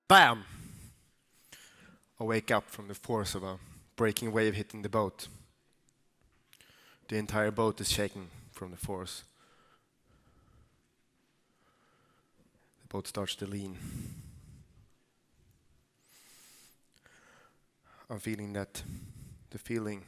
Bam! I wake up from the force of a breaking wave hitting the boat. The entire boat is shaking from the force. The boat starts to lean. I'm feeling that, the feeling,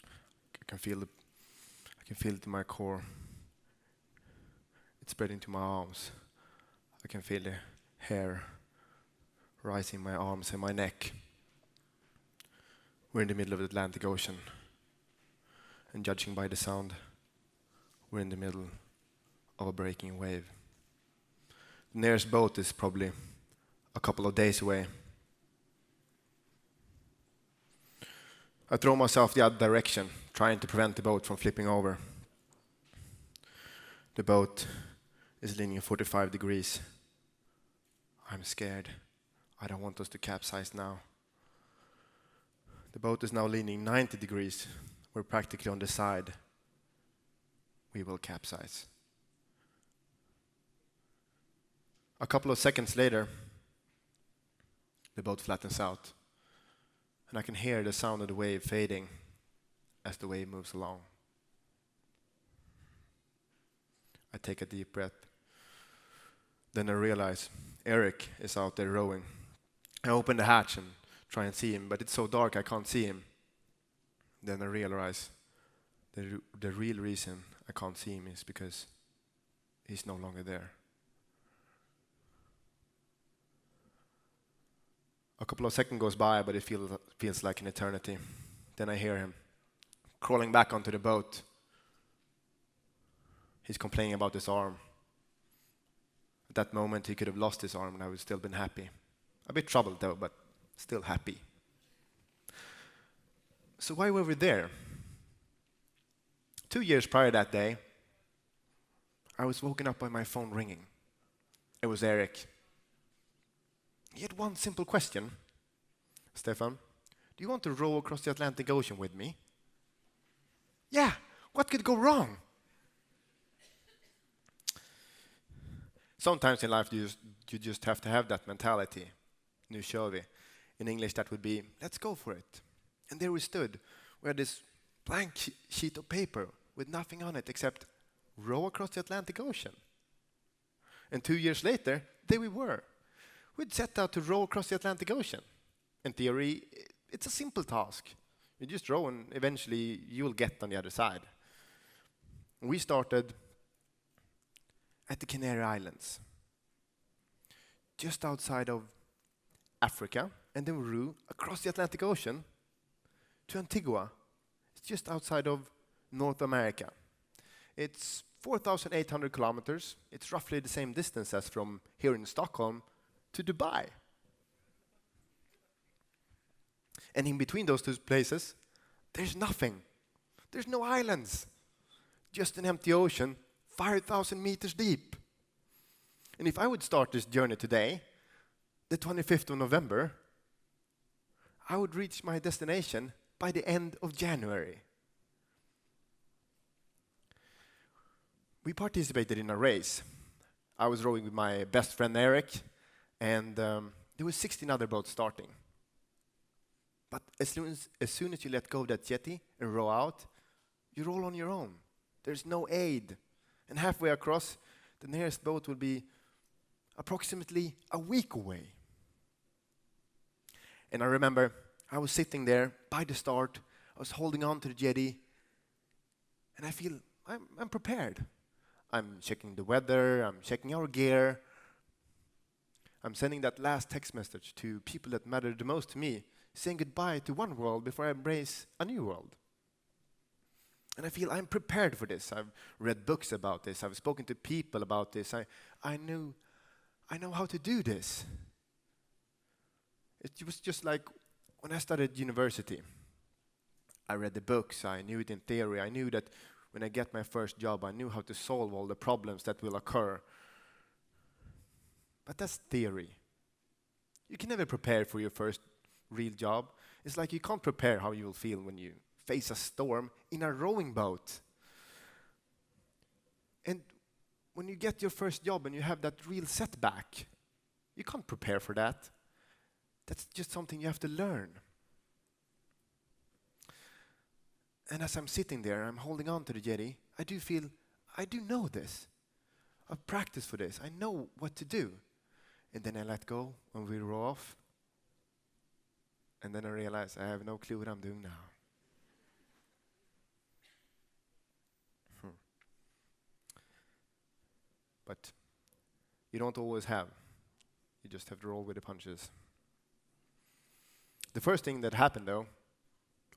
I can feel it in my core. It's spreading to my arms. I can feel the hair rising in my arms and my neck. We're in the middle of the Atlantic Ocean. And judging by the sound, we're in the middle of a breaking wave. The nearest boat is probably a couple of days away. I throw myself the other direction, trying to prevent the boat from flipping over. The boat is leaning 45 degrees. I'm scared. I don't want us to capsize now. The boat is now leaning 90 degrees. We're practically on the side. We will capsize. A couple of seconds later, the boat flattens out, and I can hear the sound of the wave fading as the wave moves along. I take a deep breath. Then I realize Erik is out there rowing. I open the hatch and try and see him, but it's so dark I can't see him. Then I realize the real reason I can't see him is because he's no longer there. A couple of seconds goes by, but it feels like an eternity. Then I hear him crawling back onto the boat. He's complaining about his arm. At that moment, he could have lost his arm and I would still been happy. A bit troubled though, but still happy. So why were we there? 2 years prior that day, I was woken up by my phone ringing. It was Erik. He had one simple question. Stefan, do you want to row across the Atlantic Ocean with me? Yeah, what could go wrong? Sometimes in life you just have to have that mentality. Nu kör vi. In English that would be, let's go for it. And there we stood. We had this blank sheet of paper with nothing on it except row across the Atlantic Ocean. And 2 years later, there we were. We'd set out to row across the Atlantic Ocean. In theory, it's a simple task. You just row and eventually you will get on the other side. We started at the Canary Islands, just outside of Africa, and then we row across the Atlantic Ocean to Antigua. It's just outside of North America. It's 4,800 kilometers. It's roughly the same distance as from here in Stockholm to Dubai. And in between those two places, there's nothing. There's no islands. Just an empty ocean, 5,000 meters deep. And if I would start this journey today, the 25th of November, I would reach my destination by the end of January. We participated in a race. I was rowing with my best friend Erik, and there were 16 other boats starting. But as soon as you let go of that jetty and row out, you roll on your own. There's no aid. And halfway across, the nearest boat will be approximately a week away. And I remember I was sitting there by the start. I was holding on to the jetty, and I feel I'm prepared. I'm checking the weather. I'm checking our gear. I'm sending that last text message to people that matter the most to me, saying goodbye to one world before I embrace a new world. And I feel I'm prepared for this. I've read books about this. I've spoken to people about this. I know how to do this. It was just like when I started university. I read the books. I knew it in theory. I knew that when I get my first job, I knew how to solve all the problems that will occur. But that's theory. You can never prepare for your first real job. It's like you can't prepare how you will feel when you face a storm in a rowing boat. And when you get your first job and you have that real setback, You can't prepare for that. That's just something you have to learn. And as I'm sitting there, I'm holding on to the jetty, I do feel, I do know this. I've practiced for this. I know what to do. And then I let go and we row off. And then I realize I have no clue what I'm doing now. But you don't always have. You just have to roll with the punches. The first thing that happened, though,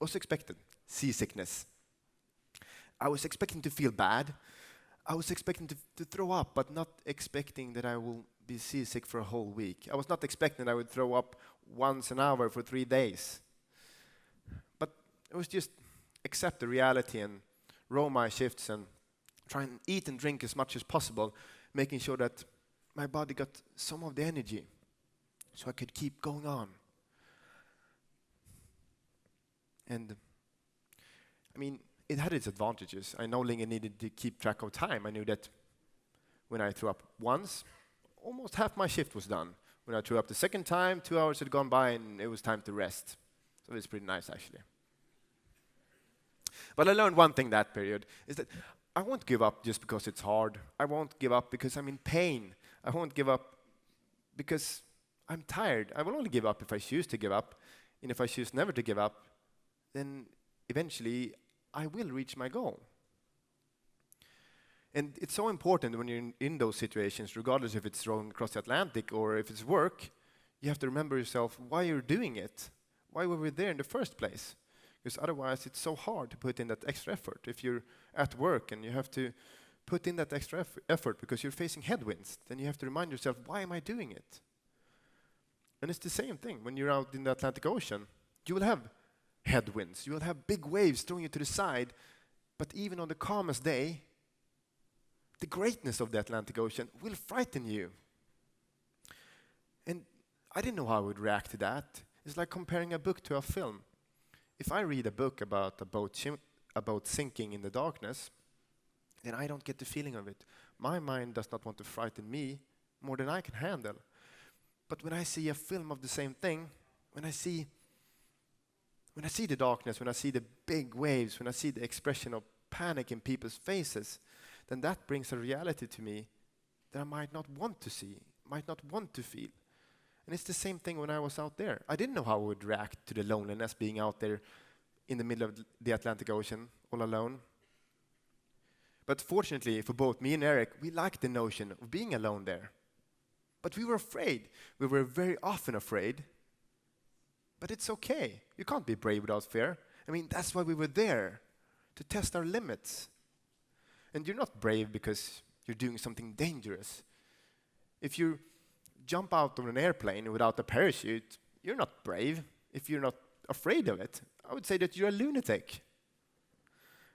was expected. Seasickness. I was expecting to feel bad. I was expecting to throw up, but not expecting that I will be seasick for a whole week. I was not expecting that I would throw up once an hour for 3 days. But it was just accept the reality and roll my shifts and try and eat and drink as much as possible, making sure that my body got some of the energy so I could keep going on. And I mean, it had its advantages. I no longer needed to keep track of time. I knew that when I threw up once, almost half my shift was done. When I threw up the second time, 2 hours had gone by and it was time to rest. So it was pretty nice, actually. But I learned one thing that period, is that I won't give up just because it's hard. I won't give up because I'm in pain. I won't give up because I'm tired. I will only give up if I choose to give up. And if I choose never to give up, then eventually I will reach my goal. And it's so important when you're in those situations, regardless if it's rowing across the Atlantic or if it's work, you have to remember yourself why you're doing it. Why were we there in the first place? Because otherwise it's so hard to put in that extra effort. If you're at work and you have to put in that extra effort because you're facing headwinds, then you have to remind yourself, why am I doing it? And it's the same thing when you're out in the Atlantic Ocean. You will have headwinds. You will have big waves throwing you to the side. But even on the calmest day, the greatness of the Atlantic Ocean will frighten you. And I didn't know how I would react to that. It's like comparing a book to a film. If I read a book about a boat sinking in the darkness, then I don't get the feeling of it. My mind does not want to frighten me more than I can handle. But when I see a film of the same thing, when I see the darkness, when I see the big waves, when I see the expression of panic in people's faces, then that brings a reality to me that I might not want to see, might not want to feel. And it's the same thing when I was out there. I didn't know how I would react to the loneliness being out there in the middle of the Atlantic Ocean, all alone. But fortunately for both me and Erik, we liked the notion of being alone there. But we were afraid. We were very often afraid. But it's okay. You can't be brave without fear. I mean, that's why we were there, to test our limits. And you're not brave because you're doing something dangerous. If you jump out of an airplane without a parachute, you're not brave. If you're not afraid of it, I would say that you're a lunatic.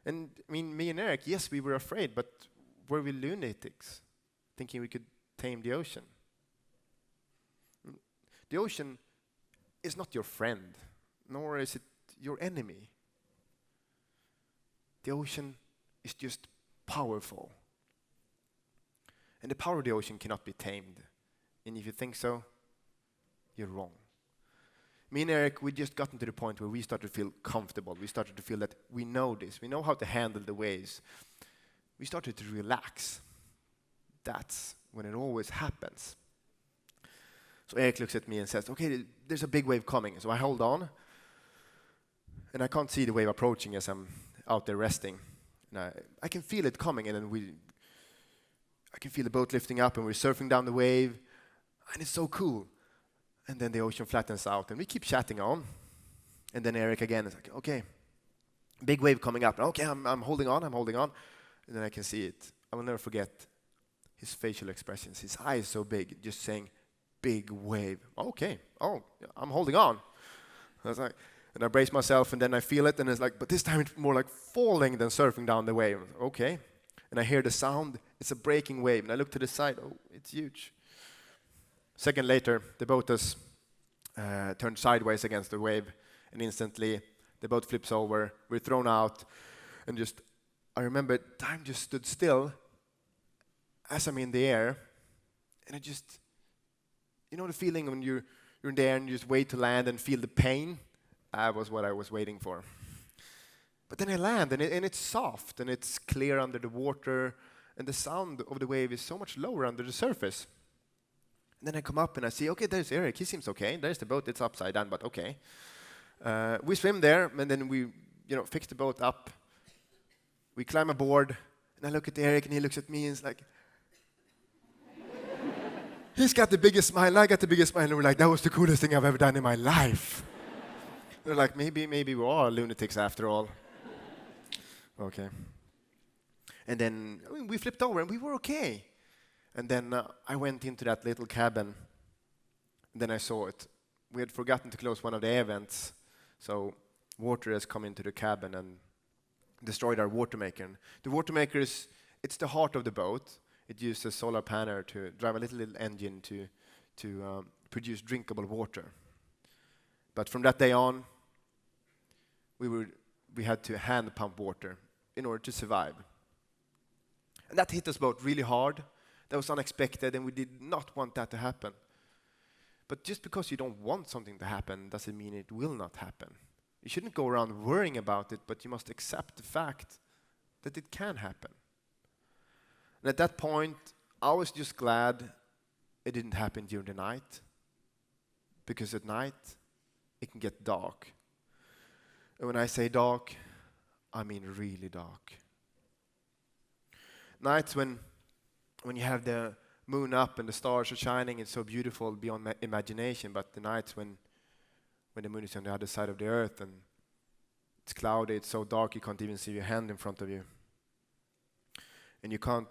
And I mean, me and Erik, yes, we were afraid, but were we lunatics, thinking we could tame the ocean? The ocean is not your friend, nor is it your enemy. The ocean is just powerful. And the power of the ocean cannot be tamed. And if you think so, you're wrong. Me and Erik, we just gotten to the point where we started to feel comfortable. We started to feel that we know this. We know how to handle the waves. We started to relax. That's when it always happens. So Erik looks at me and says, okay, there's a big wave coming. So I hold on. And I can't see the wave approaching as I'm out there resting. And I can feel it coming. And then I can feel the boat lifting up and we're surfing down the wave. And it's so cool. And then the ocean flattens out and we keep chatting on. And then Erik again is like, okay, big wave coming up. Okay, I'm holding on. And then I can see it. I will never forget his facial expressions. His eyes so big, just saying, big wave. Okay, I'm holding on. I was like, and I brace myself and then I feel it and it's like, but this time it's more like falling than surfing down the wave. Okay. And I hear the sound. It's a breaking wave. And I look to the side. Oh, it's huge. Second later, the boat has turned sideways against the wave, and instantly the boat flips over. We're thrown out, and I remember time just stood still as I'm in the air, and You know the feeling when you're in the air and you just wait to land and feel the pain? That was what I was waiting for. But then I land, and it's soft, and it's clear under the water, and the sound of the wave is so much lower under the surface. And then I come up and I see, okay, there's Erik. He seems okay. There's the boat. It's upside down, but okay. We swim there, and then we, fix the boat up. We climb aboard, and I look at Erik, and he looks at me, and it's like, he's got the biggest smile, and I got the biggest smile, and we're like, that was the coolest thing I've ever done in my life. They're like, maybe we're all lunatics after all. Okay. And then we flipped over, and we were okay. And then I went into that little cabin, and then I saw it. We had forgotten to close one of the air vents, so water has come into the cabin and destroyed our water maker. The water maker it's the heart of the boat. It uses a solar panel to drive a little engine to produce drinkable water. But from that day on, we had to hand pump water in order to survive. And that hit us both really hard. That was unexpected, and we did not want that to happen. But just because you don't want something to happen doesn't mean it will not happen. You shouldn't go around worrying about it, but you must accept the fact that it can happen. And at that point, I was just glad it didn't happen during the night, because at night, it can get dark. And when I say dark, I mean really dark. Nights when you have the moon up and the stars are shining, it's so beautiful beyond imagination. But the nights when the moon is on the other side of the earth and it's cloudy, it's so dark you can't even see your hand in front of you. And you can't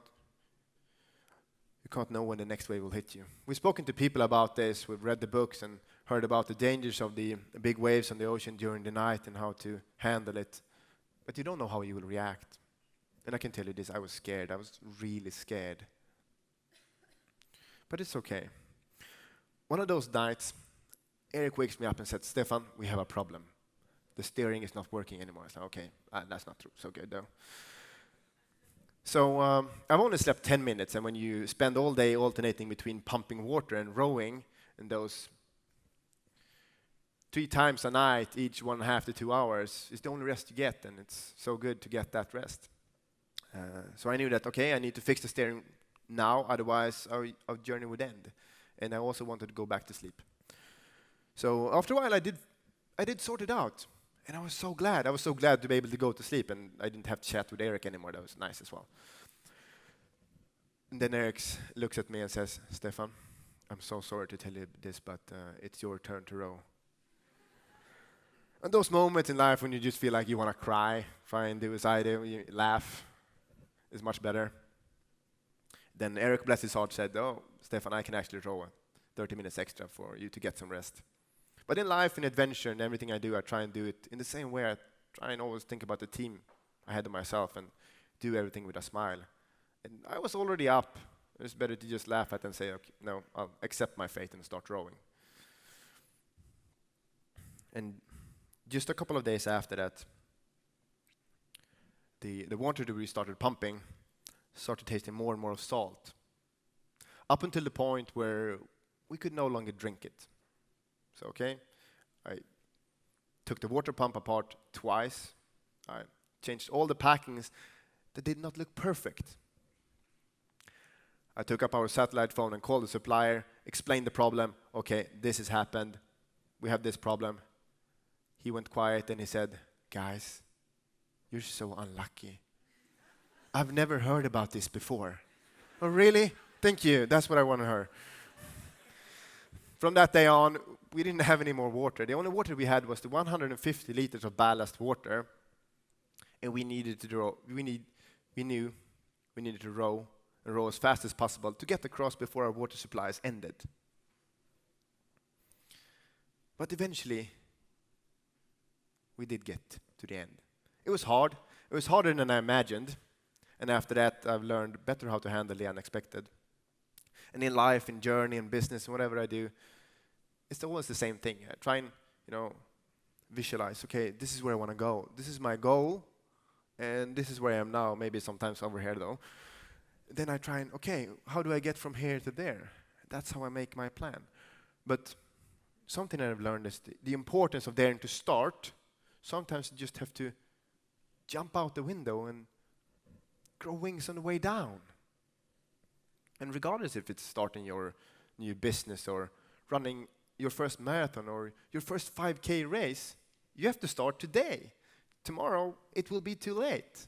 know when the next wave will hit you. We've spoken to people about this, we've read the books and heard about the dangers of the big waves on the ocean during the night and how to handle it. But you don't know how you will react. And I can tell you this, I was scared. I was really scared. But it's okay. One of those nights, Erik wakes me up and said, Stefan, we have a problem. The steering is not working anymore. I said, okay, that's not true. So good though. So I've only slept 10 minutes, and when you spend all day alternating between pumping water and rowing, and those 3 times a night, each 1.5 to 2 hours, is the only rest you get, and it's so good to get that rest. So I knew that, okay, I need to fix the steering now, otherwise our journey would end. And I also wanted to go back to sleep. So after a while, I did sort it out. And I was so glad. I was so glad to be able to go to sleep, and I didn't have to chat with Erik anymore. That was nice as well. And then Erik looks at me and says, Stefan, I'm so sorry to tell you this, but it's your turn to row. And those moments in life when you just feel like you want to cry, fine, do as I do, you laugh, is much better. Then Erik, bless his heart, said, oh, Stefan, I can actually row 30 minutes extra for you to get some rest. But in life, in adventure, and everything I do, I try and do it in the same way. I try and always think about the team ahead of myself and do everything with a smile. And I was already up. It was better to just laugh at and say, okay, no, I'll accept my fate and start rowing. And just a couple of days after that, the water that we started pumping started tasting more and more of salt, up until the point where we could no longer drink it. So, okay, I took the water pump apart twice. I changed all the packings that did not look perfect. I took up our satellite phone and called the supplier, explained the problem. Okay, this has happened. We have this problem. He went quiet and he said, guys, you're so unlucky. I've never heard about this before. Oh, really? Thank you. That's what I want to hear. From that day on, we didn't have any more water. The only water we had was the 150 liters of ballast water, and we needed to row. We knew we needed to row and row as fast as possible to get across before our water supplies ended. But eventually, we did get to the end. It was hard. It was harder than I imagined. And after that, I've learned better how to handle the unexpected. And in life, in journey, in business, whatever I do, it's always the same thing. I try and, visualize, okay, this is where I want to go. This is my goal, and this is where I am now, maybe sometimes over here, though. Then I try and, okay, how do I get from here to there? That's how I make my plan. But something I've learned is the importance of daring to start. Sometimes you just have to jump out the window and grow wings on the way down. And regardless if it's starting your new business or running your first marathon or your first 5K race, you have to start today. Tomorrow, it will be too late.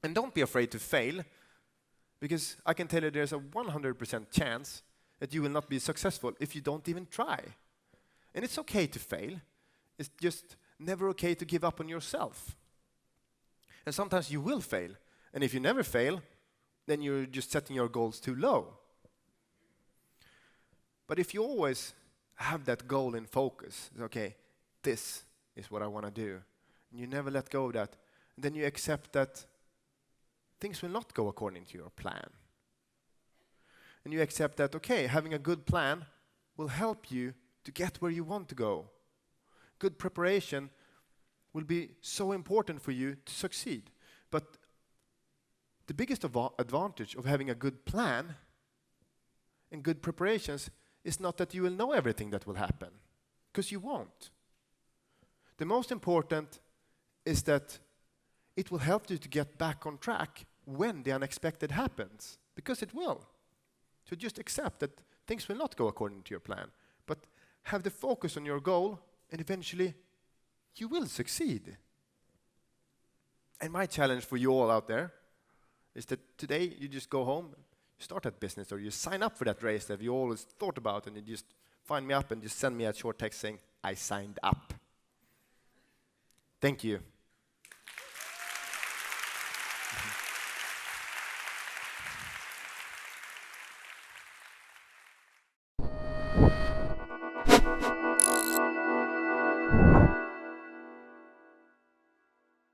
And don't be afraid to fail, because I can tell you there's a 100% chance that you will not be successful if you don't even try. And it's okay to fail. It's just never okay to give up on yourself. And sometimes you will fail. And if you never fail, then you're just setting your goals too low. But if you always have that goal in focus, okay, this is what I want to do, and you never let go of that, and then you accept that things will not go according to your plan. And you accept that, okay, having a good plan will help you to get where you want to go. Good preparation will be so important for you to succeed. But the biggest advantage of having a good plan and good preparations is not that you will know everything that will happen, because you won't. The most important is that it will help you to get back on track when the unexpected happens, because it will. So just accept that things will not go according to your plan, but have the focus on your goal, and eventually you will succeed. And my challenge for you all out there is that today you just go home, you start that business, or you sign up for that race that you always thought about, and you just find me up and just send me a short text saying, I signed up. Thank you.